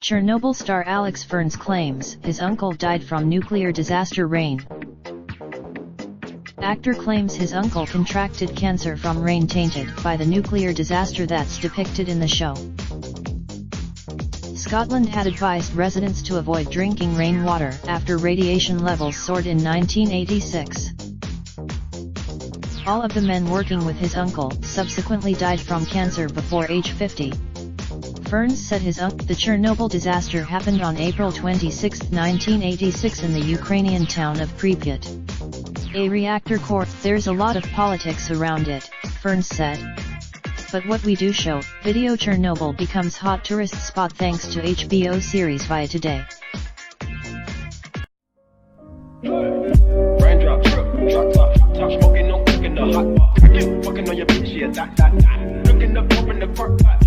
Chernobyl star Alex Ferns claims his uncle died from nuclear disaster rain. Actor claims his uncle contracted cancer from rain tainted by the nuclear disaster that's depicted in the show. Scotland had advised residents to avoid drinking rainwater after radiation levels soared in 1986. All of the men working with his uncle subsequently died from cancer before age 50. Ferns said the Chernobyl disaster happened on April 26, 1986 in the Ukrainian town of Pripyat. A reactor core, there's a lot of politics around it, Ferns said. But what we do show, video Chernobyl becomes hot tourist spot thanks to HBO series Via Today. Raindrop, drop top, smoking, no cooking the hot pot. Fucking on your bitch, yeah, that. Looking up, open the park.